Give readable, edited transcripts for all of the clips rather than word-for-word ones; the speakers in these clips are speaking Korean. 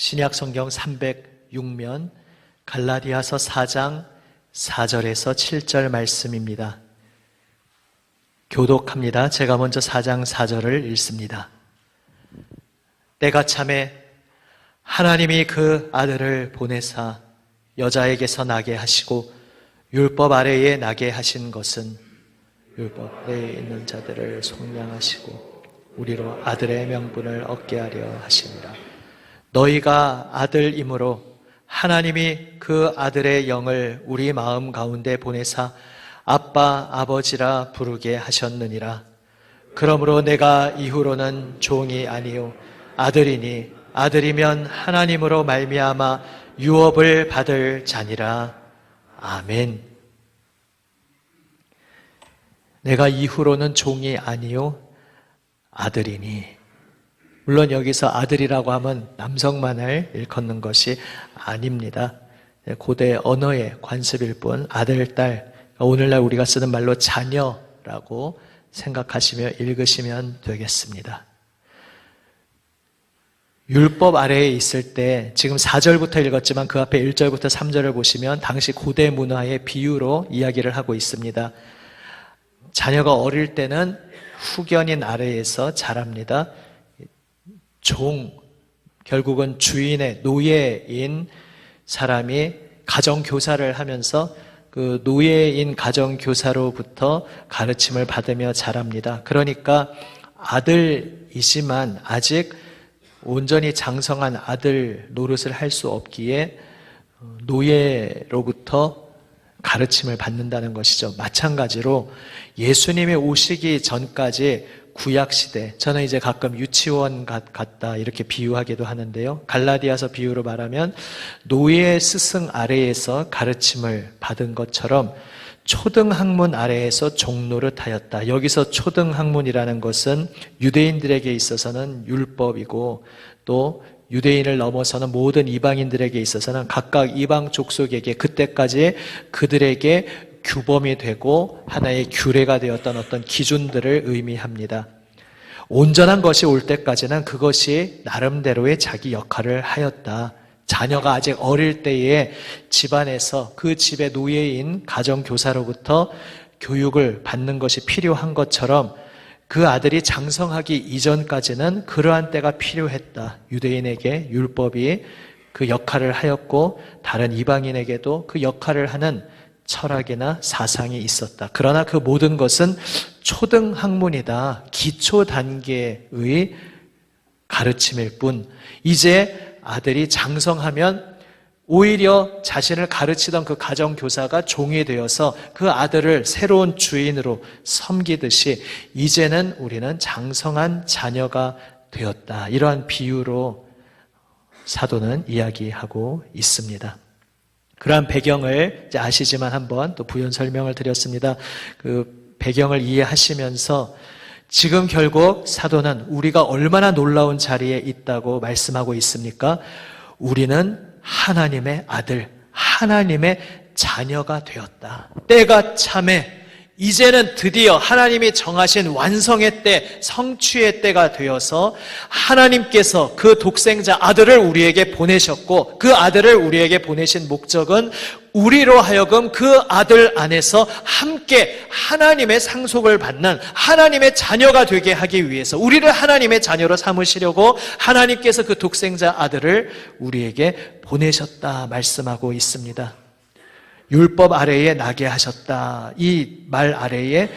신약 성경 306면 갈라디아서 4장 4절에서 7절 말씀입니다. 교독합니다. 제가 먼저 4장 4절을 읽습니다. 때가 차매 하나님이 그 아들을 보내사 여자에게서 나게 하시고 율법 아래에 나게 하신 것은 율법 아래에 있는 자들을 속량하시고 우리로 아들의 명분을 얻게 하려 하시니라. 너희가 아들이므로 하나님이 그 아들의 영을 우리 마음 가운데 보내사 아빠 아버지라 부르게 하셨느니라. 그러므로 내가 이후로는 종이 아니요 아들이니 아들이면 하나님으로 말미암아 유업을 받을 자니라. 아멘. 내가 이후로는 종이 아니요 아들이니. 물론 여기서 아들이라고 하면 남성만을 일컫는 것이 아닙니다. 고대 언어의 관습일 뿐 아들, 딸, 오늘날 우리가 쓰는 말로 자녀라고 생각하시며 읽으시면 되겠습니다. 율법 아래에 있을 때 지금 4절부터 읽었지만 그 앞에 1절부터 3절을 보시면 당시 고대 문화의 비유로 이야기를 하고 있습니다. 자녀가 어릴 때는 후견인 아래에서 자랍니다. 종, 결국은 주인의 노예인 사람이 가정교사를 하면서 그 노예인 가정교사로부터 가르침을 받으며 자랍니다. 그러니까 아들이지만 아직 온전히 장성한 아들 노릇을 할 수 없기에 노예로부터 가르침을 받는다는 것이죠. 마찬가지로 예수님이 오시기 전까지 구약시대, 저는 이제 가끔 유치원 같다 이렇게 비유하기도 하는데요. 갈라디아서 비유로 말하면 노예 스승 아래에서 가르침을 받은 것처럼 초등학문 아래에서 종노릇하였다. 여기서 초등학문이라는 것은 유대인들에게 있어서는 율법이고 또 유대인을 넘어서는 모든 이방인들에게 있어서는 각각 이방 족속에게 그때까지 그들에게 규범이 되고 하나의 규례가 되었던 어떤 기준들을 의미합니다. 온전한 것이 올 때까지는 그것이 나름대로의 자기 역할을 하였다. 자녀가 아직 어릴 때에 집안에서 그 집의 노예인 가정교사로부터 교육을 받는 것이 필요한 것처럼 그 아들이 장성하기 이전까지는 그러한 때가 필요했다. 유대인에게 율법이 그 역할을 하였고 다른 이방인에게도 그 역할을 하는 철학이나 사상이 있었다. 그러나 그 모든 것은 초등학문이다. 기초 단계의 가르침일 뿐 이제 아들이 장성하면 오히려 자신을 가르치던 그 가정교사가 종이 되어서 그 아들을 새로운 주인으로 섬기듯이 이제는 우리는 장성한 자녀가 되었다. 이러한 비유로 사도는 이야기하고 있습니다. 그러한 배경을 이제 아시지만 한번 또 부연 설명을 드렸습니다. 그 배경을 이해하시면서 지금 결국 사도는 우리가 얼마나 놀라운 자리에 있다고 말씀하고 있습니까? 우리는 하나님의 아들, 하나님의 자녀가 되었다. 때가 차매 이제는 드디어 하나님이 정하신 완성의 때, 성취의 때가 되어서 하나님께서 그 독생자 아들을 우리에게 보내셨고 그 아들을 우리에게 보내신 목적은 우리로 하여금 그 아들 안에서 함께 하나님의 상속을 받는 하나님의 자녀가 되게 하기 위해서 우리를 하나님의 자녀로 삼으시려고 하나님께서 그 독생자 아들을 우리에게 보내셨다 말씀하고 있습니다. 율법 아래에 나게 하셨다. 이 말 아래에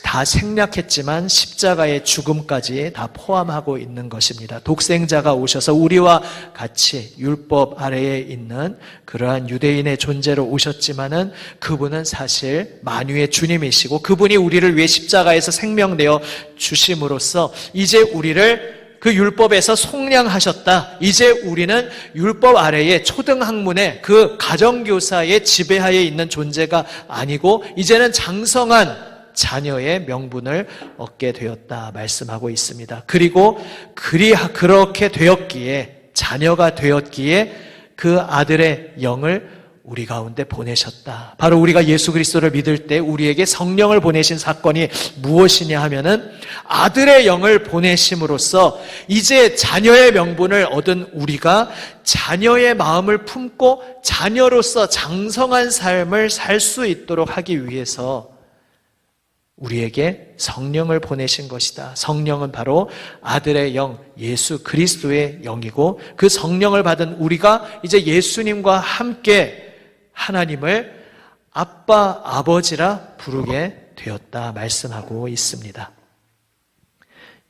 다 생략했지만 십자가의 죽음까지 다 포함하고 있는 것입니다. 독생자가 오셔서 우리와 같이 율법 아래에 있는 그러한 유대인의 존재로 오셨지만은 그분은 사실 만유의 주님이시고 그분이 우리를 위해 십자가에서 생명내어 주심으로써 이제 우리를 그 율법에서 속량하셨다. 이제 우리는 율법 아래에 초등학문의 그 가정교사의 지배하에 있는 존재가 아니고 이제는 장성한 자녀의 명분을 얻게 되었다 말씀하고 있습니다. 그리고 그렇게 되었기에 자녀가 되었기에 그 아들의 영을 우리 가운데 보내셨다. 바로 우리가 예수 그리스도를 믿을 때 우리에게 성령을 보내신 사건이 무엇이냐 하면은 아들의 영을 보내심으로써 이제 자녀의 명분을 얻은 우리가 자녀의 마음을 품고 자녀로서 장성한 삶을 살 수 있도록 하기 위해서 우리에게 성령을 보내신 것이다. 성령은 바로 아들의 영, 예수 그리스도의 영이고 그 성령을 받은 우리가 이제 예수님과 함께 하나님을 아빠, 아버지라 부르게 되었다 말씀하고 있습니다.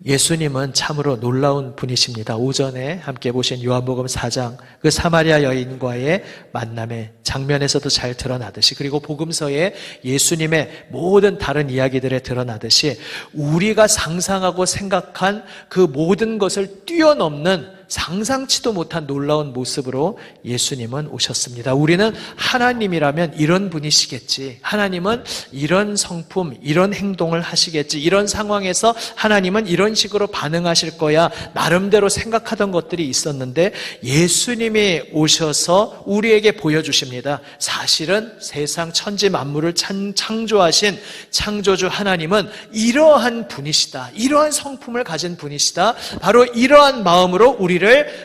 예수님은 참으로 놀라운 분이십니다. 오전에 함께 보신 요한복음 4장 그 사마리아 여인과의 만남의 장면에서도 잘 드러나듯이, 그리고 복음서에 예수님의 모든 다른 이야기들에 드러나듯이 우리가 상상하고 생각한 그 모든 것을 뛰어넘는 상상치도 못한 놀라운 모습으로 예수님은 오셨습니다. 우리는 하나님이라면 이런 분이시겠지, 하나님은 이런 성품, 이런 행동을 하시겠지, 이런 상황에서 하나님은 이런 식으로 반응하실 거야, 나름대로 생각하던 것들이 있었는데 예수님이 오셔서 우리에게 보여주십니다. 사실은 세상 천지 만물을 창조하신 창조주 하나님은 이러한 분이시다, 이러한 성품을 가진 분이시다, 바로 이러한 마음으로 우리를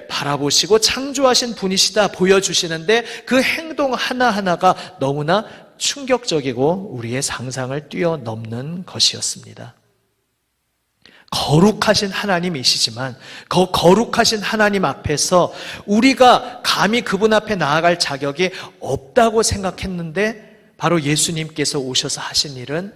바라보시고 창조하신 분이시다 보여주시는데 그 행동 하나하나가 너무나 충격적이고 우리의 상상을 뛰어넘는 것이었습니다. 거룩하신 하나님이시지만 그 거룩하신 하나님 앞에서 우리가 감히 그분 앞에 나아갈 자격이 없다고 생각했는데 바로 예수님께서 오셔서 하신 일은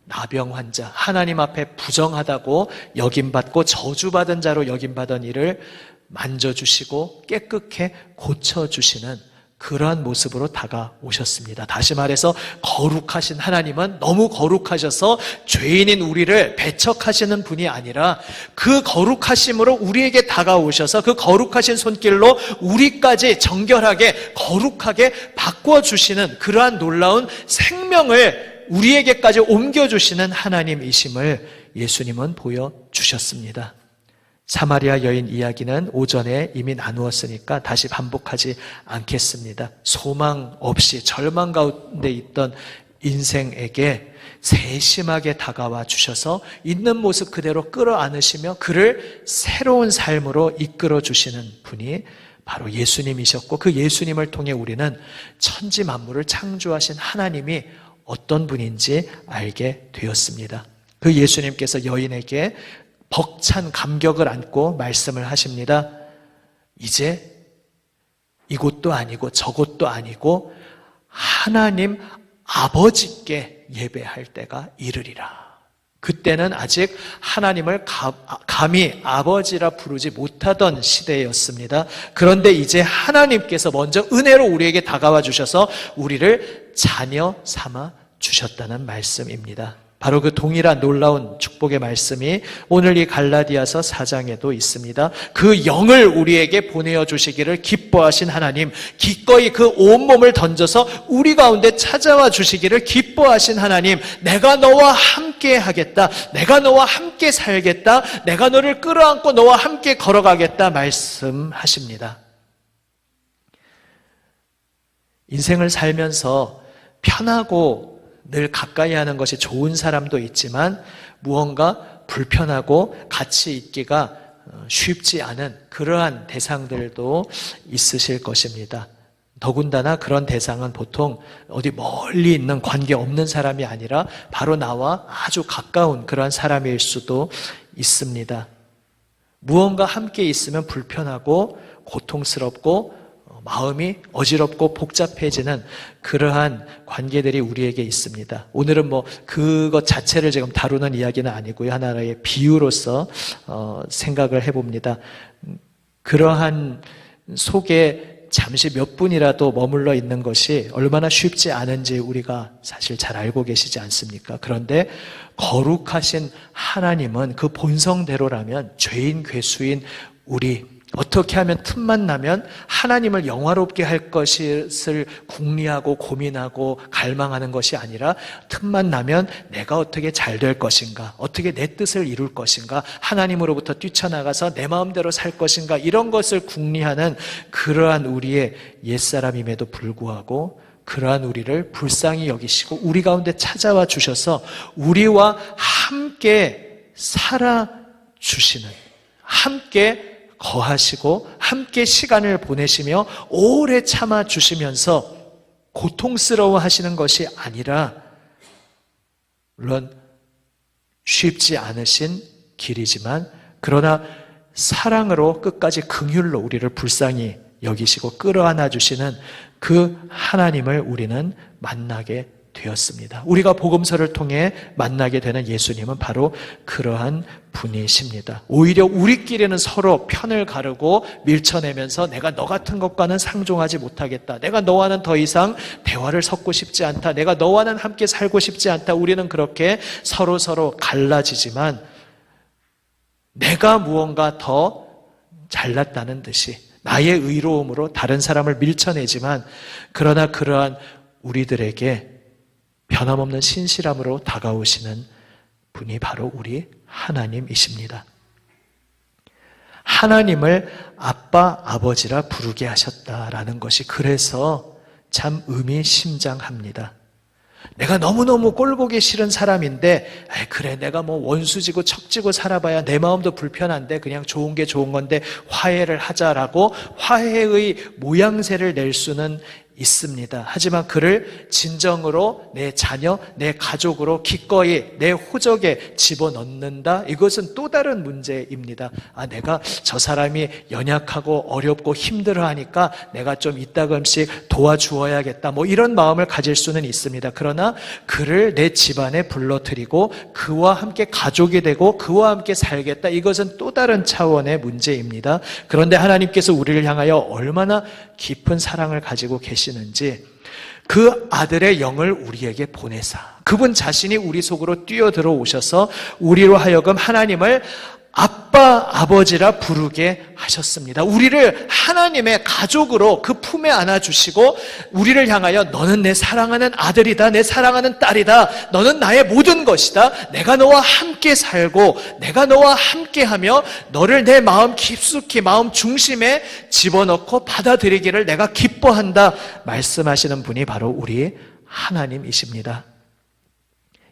나병 환자, 하나님 앞에 부정하다고 여김받고 저주받은 자로 여김받은 이를 만져주시고 깨끗게 고쳐주시는 그러한 모습으로 다가오셨습니다. 다시 말해서 거룩하신 하나님은 너무 거룩하셔서 죄인인 우리를 배척하시는 분이 아니라 그 거룩하심으로 우리에게 다가오셔서 그 거룩하신 손길로 우리까지 정결하게 거룩하게 바꿔주시는 그러한 놀라운 생명을 우리에게까지 옮겨주시는 하나님이심을 예수님은 보여주셨습니다. 사마리아 여인 이야기는 오전에 이미 나누었으니까 다시 반복하지 않겠습니다. 소망 없이 절망 가운데 있던 인생에게 세심하게 다가와 주셔서 있는 모습 그대로 끌어안으시며 그를 새로운 삶으로 이끌어 주시는 분이 바로 예수님이셨고, 그 예수님을 통해 우리는 천지 만물을 창조하신 하나님이 어떤 분인지 알게 되었습니다. 그 예수님께서 여인에게 벅찬 감격을 안고 말씀을 하십니다. 이제 이곳도 아니고 저곳도 아니고 하나님 아버지께 예배할 때가 이르리라. 그때는 아직 하나님을 감히 아버지라 부르지 못하던 시대였습니다. 그런데 이제 하나님께서 먼저 은혜로 우리에게 다가와 주셔서 우리를 자녀 삼아 주셨다는 말씀입니다. 바로 그 동일한 놀라운 축복의 말씀이 오늘 이 갈라디아서 4장에도 있습니다. 그 영을 우리에게 보내어 주시기를 기뻐하신 하나님, 기꺼이 그 온몸을 던져서 우리 가운데 찾아와 주시기를 기뻐하신 하나님, 내가 너와 함께 하겠다, 내가 너와 함께 살겠다, 내가 너를 끌어안고 너와 함께 걸어가겠다 말씀하십니다. 인생을 살면서 편하고 늘 가까이 하는 것이 좋은 사람도 있지만 무언가 불편하고 같이 있기가 쉽지 않은 그러한 대상들도 있으실 것입니다. 더군다나 그런 대상은 보통 어디 멀리 있는 관계없는 사람이 아니라 바로 나와 아주 가까운 그러한 사람일 수도 있습니다. 무언가 함께 있으면 불편하고 고통스럽고 마음이 어지럽고 복잡해지는 그러한 관계들이 우리에게 있습니다. 오늘은 그것 자체를 지금 다루는 이야기는 아니고요. 하나의 비유로서 생각을 해봅니다. 그러한 속에 잠시 몇 분이라도 머물러 있는 것이 얼마나 쉽지 않은지 우리가 사실 잘 알고 계시지 않습니까? 그런데 거룩하신 하나님은 그 본성대로라면 죄인 괴수인 우리, 어떻게 하면 틈만 나면 하나님을 영화롭게 할 것을 궁리하고 고민하고 갈망하는 것이 아니라 틈만 나면 내가 어떻게 잘 될 것인가, 어떻게 내 뜻을 이룰 것인가, 하나님으로부터 뛰쳐나가서 내 마음대로 살 것인가, 이런 것을 궁리하는 그러한 우리의 옛사람임에도 불구하고 그러한 우리를 불쌍히 여기시고 우리 가운데 찾아와 주셔서 우리와 함께 살아주시는, 함께 거하시고 함께 시간을 보내시며 오래 참아주시면서 고통스러워 하시는 것이 아니라, 물론 쉽지 않으신 길이지만 그러나 사랑으로 끝까지 긍휼로 우리를 불쌍히 여기시고 끌어안아 주시는 그 하나님을 우리는 만나게 되었습니다. 우리가 복음서를 통해 만나게 되는 예수님은 바로 그러한 분이십니다. 오히려 우리끼리는 서로 편을 가르고 밀쳐내면서 내가 너 같은 것과는 상종하지 못하겠다, 내가 너와는 더 이상 대화를 섞고 싶지 않다, 내가 너와는 함께 살고 싶지 않다, 우리는 그렇게 서로 갈라지지만 내가 무언가 더 잘났다는 듯이 나의 의로움으로 다른 사람을 밀쳐내지만, 그러나 그러한 우리들에게 변함없는 신실함으로 다가오시는 분이 바로 우리 하나님이십니다. 하나님을 아빠, 아버지라 부르게 하셨다라는 것이 그래서 참 의미심장합니다. 내가 너무너무 꼴보기 싫은 사람인데, 그래 내가 뭐 원수지고 척지고 살아봐야 내 마음도 불편한데 그냥 좋은 게 좋은 건데 화해를 하자라고 화해의 모양새를 낼 수는 있습니다. 하지만 그를 진정으로 내 자녀, 내 가족으로 기꺼이 내 호적에 집어넣는다? 이것은 또 다른 문제입니다. 내가 저 사람이 연약하고 어렵고 힘들어하니까 내가 좀 이따금씩 도와주어야겠다, 뭐 이런 마음을 가질 수는 있습니다. 그러나 그를 내 집안에 불러들이고 그와 함께 가족이 되고 그와 함께 살겠다, 이것은 또 다른 차원의 문제입니다. 그런데 하나님께서 우리를 향하여 얼마나 깊은 사랑을 가지고 계시는지, 그 아들의 영을 우리에게 보내사 그분 자신이 우리 속으로 뛰어들어 오셔서 우리로 하여금 하나님을 아빠, 아버지라 부르게 하셨습니다. 우리를 하나님의 가족으로 그 품에 안아주시고 우리를 향하여 너는 내 사랑하는 아들이다, 내 사랑하는 딸이다, 너는 나의 모든 것이다, 내가 너와 함께 살고 내가 너와 함께하며 너를 내 마음 깊숙이 마음 중심에 집어넣고 받아들이기를 내가 기뻐한다 말씀하시는 분이 바로 우리 하나님이십니다.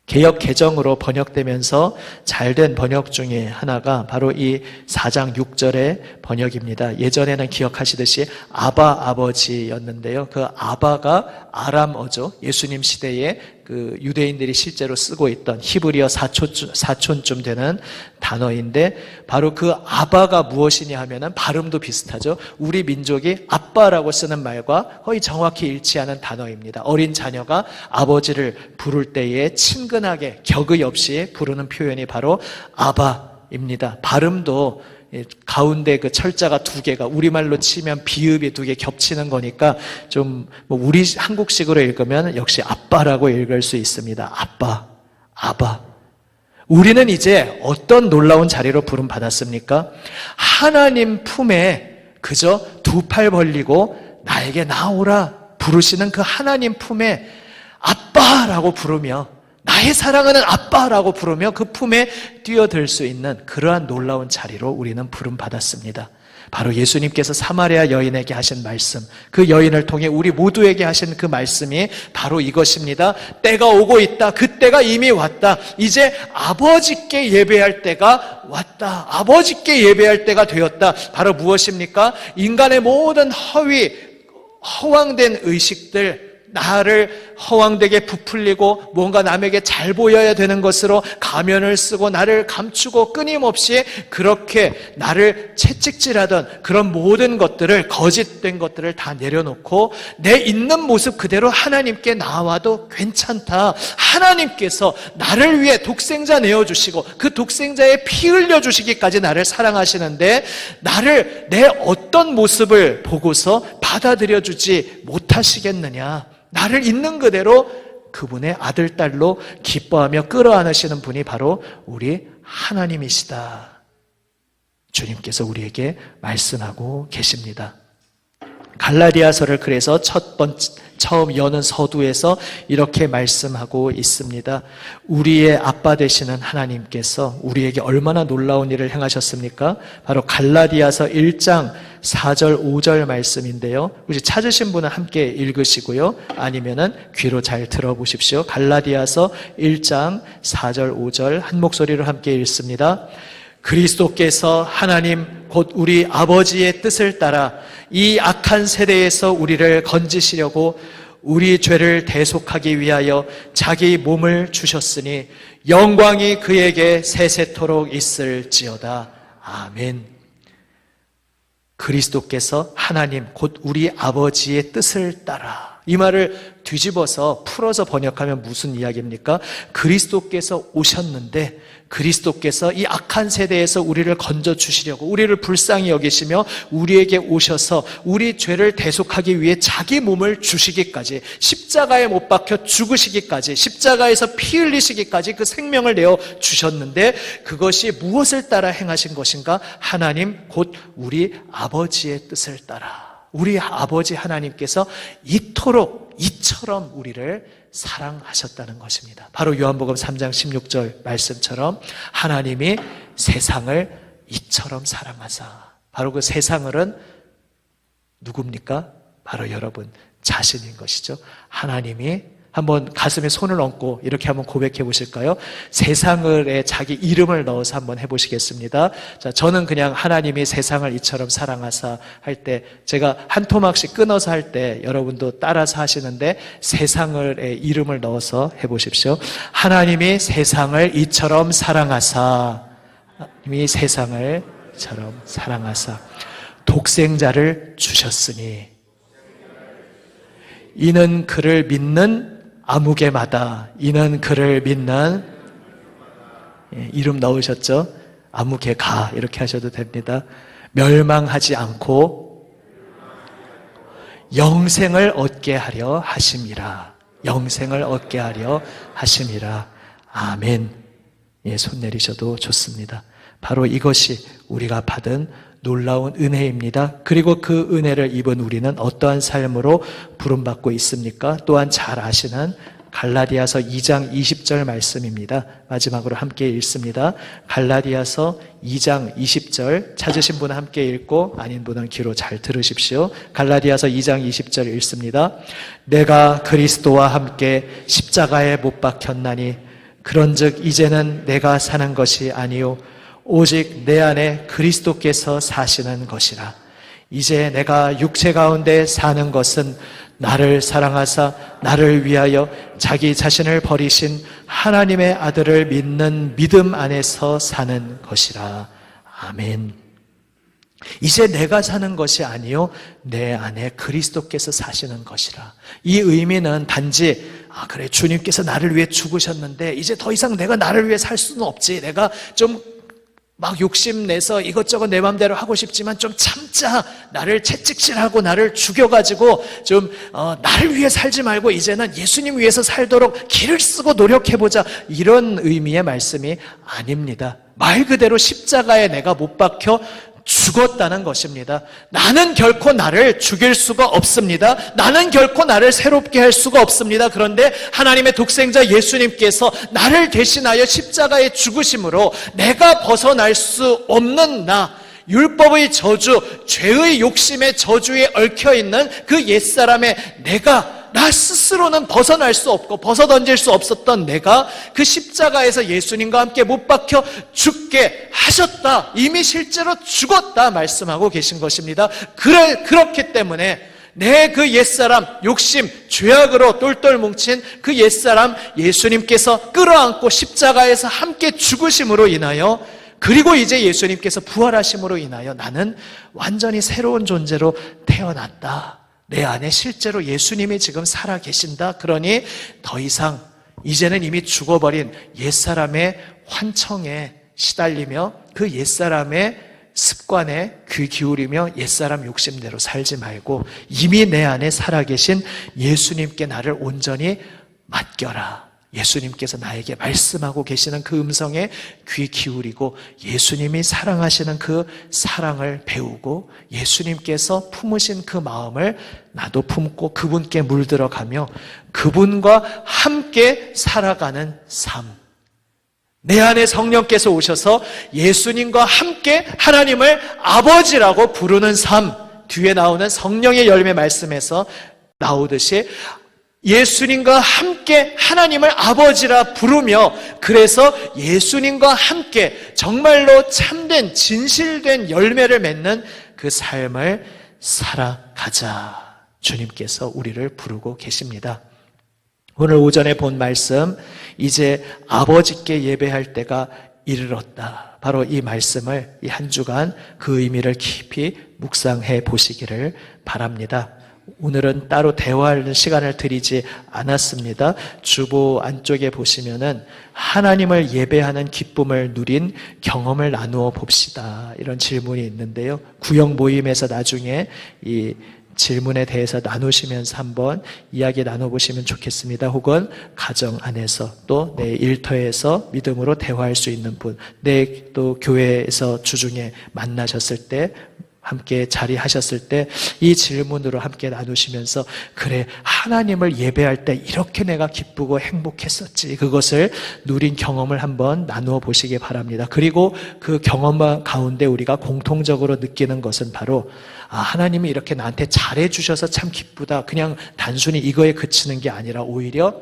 개역 개정으로 번역되면서 잘된 번역 중에 하나가 바로 이 4장 6절의 번역입니다. 예전에는 기억하시듯이 아바 아버지였는데요. 그 아바가 아람어죠. 예수님 시대에 그 유대인들이 실제로 쓰고 있던 히브리어 사촌쯤 되는 단어인데, 바로 그 아바가 무엇이냐 하면은 발음도 비슷하죠. 우리 민족이 아빠라고 쓰는 말과 거의 정확히 일치하는 단어입니다. 어린 자녀가 아버지를 부를 때에 친근하게 격의 없이 부르는 표현이 바로 아바입니다. 발음도 가운데 그 철자가 두 개가 우리말로 치면 비읍이 두 개 겹치는 거니까 좀 우리 한국식으로 읽으면 역시 아빠라고 읽을 수 있습니다. 아빠, 아바. 우리는 이제 어떤 놀라운 자리로 부름 받았습니까? 하나님 품에 그저 두 팔 벌리고 나에게 나오라 부르시는 그 하나님 품에 아빠라고 부르며, 나의 사랑하는 아빠라고 부르며 그 품에 뛰어들 수 있는 그러한 놀라운 자리로 우리는 부름받았습니다. 바로 예수님께서 사마리아 여인에게 하신 말씀, 그 여인을 통해 우리 모두에게 하신 그 말씀이 바로 이것입니다. 때가 오고 있다. 그 때가 이미 왔다. 이제 아버지께 예배할 때가 왔다. 아버지께 예배할 때가 되었다. 바로 무엇입니까? 인간의 모든 허황된 의식들, 나를 허황되게 부풀리고 뭔가 남에게 잘 보여야 되는 것으로 가면을 쓰고 나를 감추고 끊임없이 그렇게 나를 채찍질하던 그런 모든 것들을, 거짓된 것들을 다 내려놓고 내 있는 모습 그대로 하나님께 나와도 괜찮다. 하나님께서 나를 위해 독생자 내어주시고 그 독생자의 피 흘려주시기까지 나를 사랑하시는데, 나를 내 어떤 모습을 보고서 받아들여주지 못하시겠느냐. 나를 있는 그대로 그분의 아들, 딸로 기뻐하며 끌어안으시는 분이 바로 우리 하나님이시다. 주님께서 우리에게 말씀하고 계십니다. 갈라디아서를 그래서 처음 여는 서두에서 이렇게 말씀하고 있습니다. 우리의 아빠 되시는 하나님께서 우리에게 얼마나 놀라운 일을 행하셨습니까? 바로 갈라디아서 1장 4절 5절 말씀인데요. 혹시 찾으신 분은 함께 읽으시고요. 아니면은 귀로 잘 들어보십시오. 갈라디아서 1장 4절 5절 한 목소리로 함께 읽습니다. 그리스도께서 하나님 곧 우리 아버지의 뜻을 따라 이 악한 세대에서 우리를 건지시려고 우리 죄를 대속하기 위하여 자기 몸을 주셨으니 영광이 그에게 세세토록 있을지어다. 아멘. 그리스도께서 하나님 곧 우리 아버지의 뜻을 따라, 이 말을 뒤집어서 풀어서 번역하면 무슨 이야기입니까? 그리스도께서 오셨는데 그리스도께서 이 악한 세대에서 우리를 건져주시려고 우리를 불쌍히 여기시며 우리에게 오셔서 우리 죄를 대속하기 위해 자기 몸을 주시기까지, 십자가에 못 박혀 죽으시기까지, 십자가에서 피 흘리시기까지 그 생명을 내어 주셨는데 그것이 무엇을 따라 행하신 것인가? 하나님 곧 우리 아버지의 뜻을 따라, 우리 아버지 하나님께서 이처럼 우리를 사랑하셨다는 것입니다. 바로 요한복음 3장 16절 말씀처럼 하나님이 세상을 이처럼 사랑하사, 바로 그 세상을은 누굽니까? 바로 여러분 자신인 것이죠. 하나님이 한번 가슴에 손을 얹고 이렇게 한번 고백해 보실까요? 세상을에 자기 이름을 넣어서 한번 해보시겠습니다. 자, 저는 그냥 하나님이 세상을 이처럼 사랑하사 할 때, 제가 한 토막씩 끊어서 할 때 여러분도 따라서 하시는데 세상을에 이름을 넣어서 해보십시오. 하나님이 세상을 이처럼 사랑하사, 하나님이 세상을 이처럼 사랑하사 독생자를 주셨으니 이는 그를 믿는 아무개마다, 이는 그를 믿는, 이름 넣으셨죠? 아무개가 이렇게 하셔도 됩니다. 멸망하지 않고 영생을 얻게 하려 하심이라. 영생을 얻게 하려 하심이라. 아멘. 예, 손 내리셔도 좋습니다. 바로 이것이 우리가 받은 놀라운 은혜입니다. 그리고 그 은혜를 입은 우리는 어떠한 삶으로 부름받고 있습니까? 또한 잘 아시는 갈라디아서 2장 20절 말씀입니다. 마지막으로 함께 읽습니다. 갈라디아서 2장 20절 찾으신 분은 함께 읽고 아닌 분은 귀로 잘 들으십시오. 갈라디아서 2장 20절 읽습니다. 내가 그리스도와 함께 십자가에 못 박혔나니 그런즉 이제는 내가 사는 것이 아니요 오직 내 안에 그리스도께서 사시는 것이라. 이제 내가 육체 가운데 사는 것은 나를 사랑하사 나를 위하여 자기 자신을 버리신 하나님의 아들을 믿는 믿음 안에서 사는 것이라. 아멘. 이제 내가 사는 것이 아니요 내 안에 그리스도께서 사시는 것이라. 이 의미는 단지 그래 주님께서 나를 위해 죽으셨는데 이제 더 이상 내가 나를 위해 살 수는 없지, 내가 좀 막 욕심내서 이것저것 내 맘대로 하고 싶지만 좀 참자, 나를 채찍질하고 나를 죽여가지고 좀 나를 위해 살지 말고 이제는 예수님 위해서 살도록 길을 쓰고 노력해보자, 이런 의미의 말씀이 아닙니다. 말 그대로 십자가에 내가 못 박혀 죽었다는 것입니다. 나는 결코 나를 죽일 수가 없습니다. 나는 결코 나를 새롭게 할 수가 없습니다. 그런데 하나님의 독생자 예수님께서 나를 대신하여 십자가에 죽으심으로 내가 벗어날 수 없는 나, 율법의 저주, 죄의 욕심의 저주에 얽혀있는 그 옛사람의 나 스스로는 벗어날 수 없고 벗어던질 수 없었던 내가 그 십자가에서 예수님과 함께 못 박혀 죽게 하셨다, 이미 실제로 죽었다 말씀하고 계신 것입니다. 그렇기 때문에 내 그 옛사람, 욕심, 죄악으로 똘똘 뭉친 그 옛사람 예수님께서 끌어안고 십자가에서 함께 죽으심으로 인하여, 그리고 이제 예수님께서 부활하심으로 인하여 나는 완전히 새로운 존재로 태어났다. 내 안에 실제로 예수님이 지금 살아 계신다. 그러니 더 이상 이제는 이미 죽어버린 옛사람의 환청에 시달리며 그 옛사람의 습관에 귀 기울이며 옛사람 욕심대로 살지 말고 이미 내 안에 살아계신 예수님께 나를 온전히 맡겨라. 예수님께서 나에게 말씀하고 계시는 그 음성에 귀 기울이고 예수님이 사랑하시는 그 사랑을 배우고 예수님께서 품으신 그 마음을 나도 품고 그분께 물들어가며 그분과 함께 살아가는 삶. 내 안에 성령께서 오셔서 예수님과 함께 하나님을 아버지라고 부르는 삶. 뒤에 나오는 성령의 열매 말씀에서 나오듯이 예수님과 함께 하나님을 아버지라 부르며 그래서 예수님과 함께 정말로 참된 진실된 열매를 맺는 그 삶을 살아가자. 주님께서 우리를 부르고 계십니다. 오늘 오전에 본 말씀, 이제 아버지께 예배할 때가 이르렀다. 바로 이 말씀을 이 한 주간 그 의미를 깊이 묵상해 보시기를 바랍니다. 오늘은 따로 대화하는 시간을 드리지 않았습니다. 주보 안쪽에 보시면은 하나님을 예배하는 기쁨을 누린 경험을 나누어 봅시다. 이런 질문이 있는데요. 구역 모임에서 나중에 이 질문에 대해서 나누시면서 한번 이야기 나눠보시면 좋겠습니다. 혹은 가정 안에서 또 내 일터에서 믿음으로 대화할 수 있는 분, 내 또 교회에서 주중에 만나셨을 때 함께 자리하셨을 때 이 질문으로 함께 나누시면서 그래 하나님을 예배할 때 이렇게 내가 기쁘고 행복했었지 그것을 누린 경험을 한번 나누어 보시기 바랍니다. 그리고 그 경험 가운데 우리가 공통적으로 느끼는 것은 바로 하나님이 이렇게 나한테 잘해주셔서 참 기쁘다. 그냥 단순히 이거에 그치는 게 아니라 오히려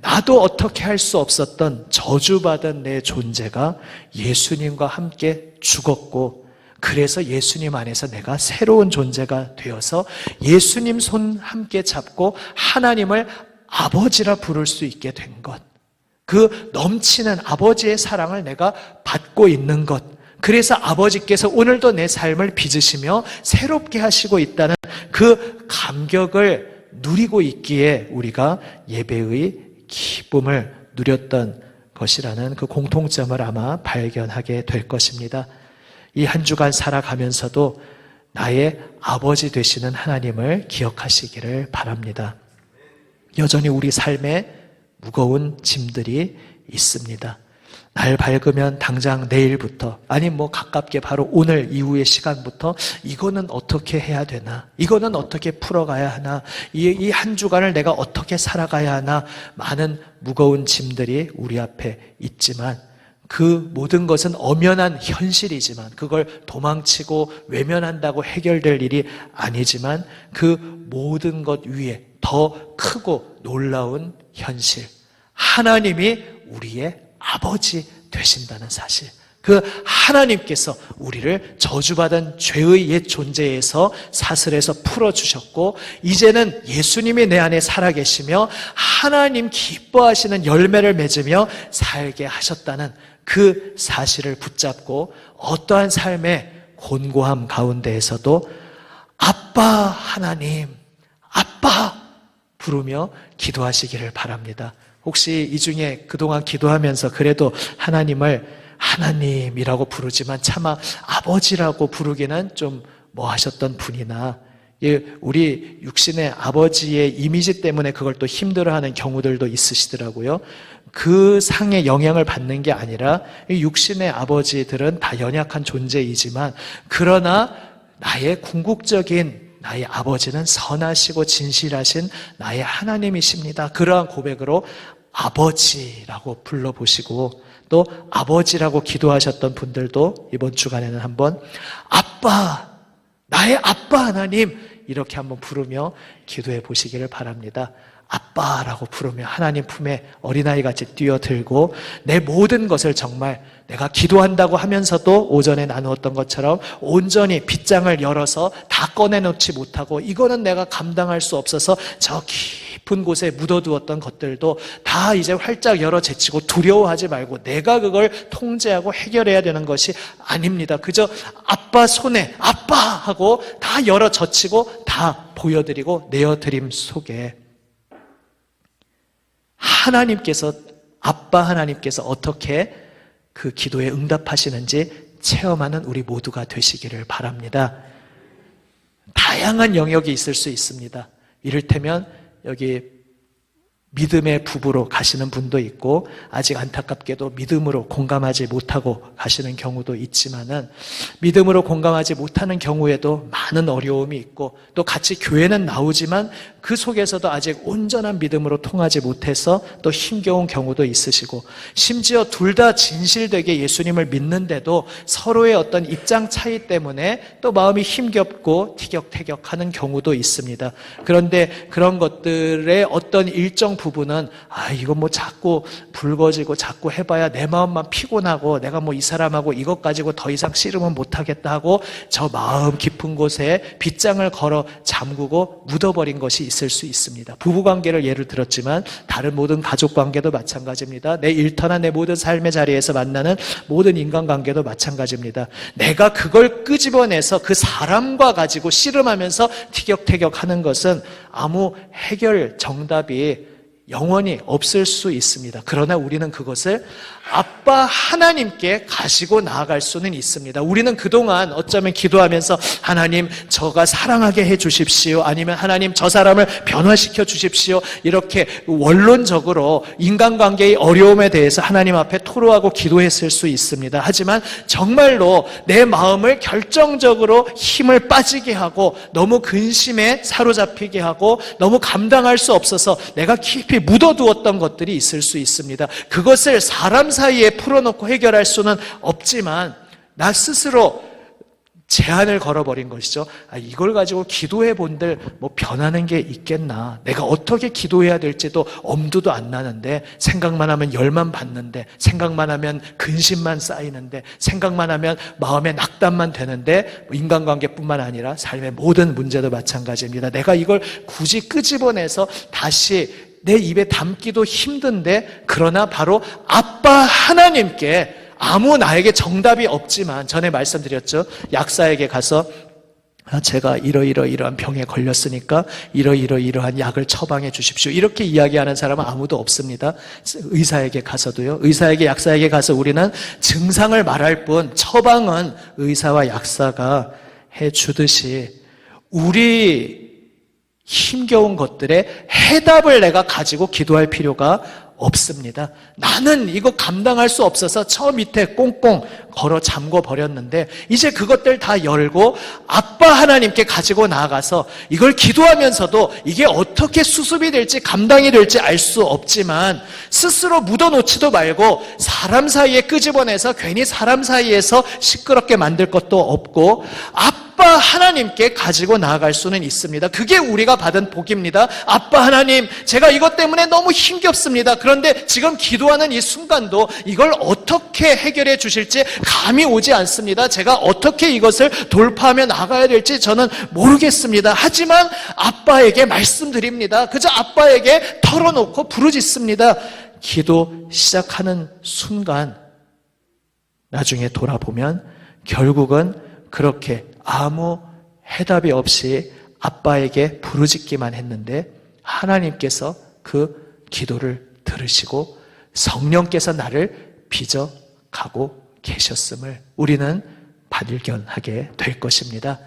나도 어떻게 할 수 없었던 저주받은 내 존재가 예수님과 함께 죽었고 그래서 예수님 안에서 내가 새로운 존재가 되어서 예수님 손 함께 잡고 하나님을 아버지라 부를 수 있게 된 것. 그 넘치는 아버지의 사랑을 내가 받고 있는 것. 그래서 아버지께서 오늘도 내 삶을 빚으시며 새롭게 하시고 있다는 그 감격을 누리고 있기에 우리가 예배의 기쁨을 누렸던 것이라는 그 공통점을 아마 발견하게 될 것입니다. 이 한 주간 살아가면서도 나의 아버지 되시는 하나님을 기억하시기를 바랍니다. 여전히 우리 삶에 무거운 짐들이 있습니다. 날 밝으면 당장 내일부터 아니 가깝게 바로 오늘 이후의 시간부터 이거는 어떻게 해야 되나? 이거는 어떻게 풀어가야 하나? 이 한 주간을 내가 어떻게 살아가야 하나? 많은 무거운 짐들이 우리 앞에 있지만 그 모든 것은 엄연한 현실이지만 그걸 도망치고 외면한다고 해결될 일이 아니지만 그 모든 것 위에 더 크고 놀라운 현실, 하나님이 우리의 아버지 되신다는 사실. 그 하나님께서 우리를 저주받은 죄의 옛 존재에서 사슬에서 풀어주셨고 이제는 예수님이 내 안에 살아계시며 하나님 기뻐하시는 열매를 맺으며 살게 하셨다는 그 사실을 붙잡고 어떠한 삶의 곤고함 가운데에서도 아빠 하나님, 아빠 부르며 기도하시기를 바랍니다. 혹시 이 중에 그동안 기도하면서 그래도 하나님을 하나님이라고 부르지만 차마 아버지라고 부르기는 좀 하셨던 분이나 우리 육신의 아버지의 이미지 때문에 그걸 또 힘들어하는 경우들도 있으시더라고요. 그 상의 영향을 받는 게 아니라 육신의 아버지들은 다 연약한 존재이지만 그러나 나의 궁극적인 나의 아버지는 선하시고 진실하신 나의 하나님이십니다. 그러한 고백으로 아버지라고 불러보시고 또 아버지라고 기도하셨던 분들도 이번 주간에는 한번 아빠, 나의 아빠 하나님 이렇게 한번 부르며 기도해 보시기를 바랍니다. 아빠라고 부르며 하나님 품에 어린아이같이 뛰어들고 내 모든 것을 정말 내가 기도한다고 하면서도 오전에 나누었던 것처럼 온전히 빗장을 열어서 다 꺼내놓지 못하고 이거는 내가 감당할 수 없어서 저 깊은 곳에 묻어두었던 것들도 다 이제 활짝 열어 제치고 두려워하지 말고 내가 그걸 통제하고 해결해야 되는 것이 아닙니다. 그저 아빠 손에 아빠 하고 다 열어 젖히고 다 보여드리고 내어드림 속에 하나님께서 아빠 하나님께서 어떻게 그 기도에 응답하시는지 체험하는 우리 모두가 되시기를 바랍니다. 다양한 영역이 있을 수 있습니다. 이를테면 여기 믿음의 부부로 가시는 분도 있고 아직 안타깝게도 믿음으로 공감하지 못하고 가시는 경우도 있지만은 믿음으로 공감하지 못하는 경우에도 많은 어려움이 있고 또 같이 교회는 나오지만 그 속에서도 아직 온전한 믿음으로 통하지 못해서 또 힘겨운 경우도 있으시고 심지어 둘 다 진실되게 예수님을 믿는데도 서로의 어떤 입장 차이 때문에 또 마음이 힘겹고 티격태격하는 경우도 있습니다. 그런데 그런 것들의 어떤 일정 부분은 이거 뭐 자꾸 붉어지고 자꾸 해봐야 내 마음만 피곤하고 내가 뭐 이 사람하고 이것 가지고 더 이상 씨름은 못하겠다 하고 저 마음 깊은 곳에 빗장을 걸어 잠그고 묻어버린 것이 있을 수 있습니다. 부부관계를 예를 들었지만 다른 모든 가족관계도 마찬가지입니다. 내 일터나 내 모든 삶의 자리에서 만나는 모든 인간관계도 마찬가지입니다. 내가 그걸 끄집어내서 그 사람과 가지고 씨름하면서 티격태격하는 것은 아무 해결 정답이 영원히 없을 수 있습니다. 그러나 우리는 그것을 아빠 하나님께 가지고 나아갈 수는 있습니다. 우리는 그동안 어쩌면 기도하면서 하나님 저가 사랑하게 해 주십시오, 아니면 하나님 저 사람을 변화시켜 주십시오, 이렇게 원론적으로 인간관계의 어려움에 대해서 하나님 앞에 토로하고 기도했을 수 있습니다. 하지만 정말로 내 마음을 결정적으로 힘을 빠지게 하고 너무 근심에 사로잡히게 하고 너무 감당할 수 없어서 내가 깊이 묻어두었던 것들이 있을 수 있습니다. 그것을 사람 사이에 풀어놓고 해결할 수는 없지만 나 스스로 제한을 걸어버린 것이죠. 이걸 가지고 기도해 본들 뭐 변하는 게 있겠나, 내가 어떻게 기도해야 될지도 엄두도 안 나는데 생각만 하면 열만 받는데 생각만 하면 근심만 쌓이는데 생각만 하면 마음에 낙담만 되는데 인간관계뿐만 아니라 삶의 모든 문제도 마찬가지입니다. 내가 이걸 굳이 끄집어내서 다시 내 입에 담기도 힘든데 그러나 바로 아빠 하나님께 아무 나에게 정답이 없지만 전에 말씀드렸죠. 약사에게 가서 제가 이러이러한 병에 걸렸으니까 이러이러한 약을 처방해 주십시오, 이렇게 이야기하는 사람은 아무도 없습니다. 의사에게 가서도요. 의사에게 약사에게 가서 우리는 증상을 말할 뿐 처방은 의사와 약사가 해 주듯이 우리 힘겨운 것들의 해답을 내가 가지고 기도할 필요가 없습니다. 나는 이거 감당할 수 없어서 저 밑에 꽁꽁 걸어 잠궈 버렸는데 이제 그것들 다 열고 아빠 하나님께 가지고 나아가서 이걸 기도하면서도 이게 어떻게 수습이 될지 감당이 될지 알 수 없지만 스스로 묻어놓지도 말고 사람 사이에 끄집어내서 괜히 사람 사이에서 시끄럽게 만들 것도 없고 아빠 하나님께 가지고 나아갈 수는 있습니다. 그게 우리가 받은 복입니다. 아빠 하나님, 제가 이것 때문에 너무 힘겹습니다. 그런데 지금 기도하는 이 순간도 이걸 어떻게 해결해 주실지 감이 오지 않습니다. 제가 어떻게 이것을 돌파하며 나가야 될지 저는 모르겠습니다. 하지만 아빠에게 말씀드립니다. 그저 아빠에게 털어놓고 부르짖습니다. 기도 시작하는 순간 나중에 돌아보면 결국은 그렇게 아무 해답이 없이 아빠에게 부르짖기만 했는데 하나님께서 그 기도를 들으시고 성령께서 나를 빚어가고 계셨음을 우리는 발견하게 될 것입니다.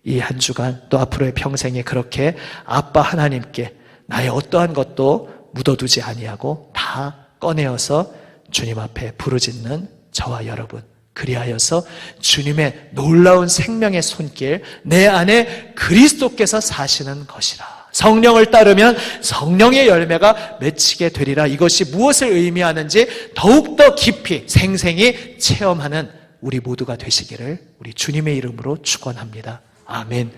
이 한 주간 또 앞으로의 평생에 그렇게 아빠 하나님께 나의 어떠한 것도 묻어두지 아니하고 다 꺼내어서 주님 앞에 부르짖는 저와 여러분, 그리하여서 주님의 놀라운 생명의 손길, 내 안에 그리스도께서 사시는 것이라. 성령을 따르면 성령의 열매가 맺히게 되리라. 이것이 무엇을 의미하는지 더욱더 깊이 생생히 체험하는 우리 모두가 되시기를 우리 주님의 이름으로 축원합니다. 아멘.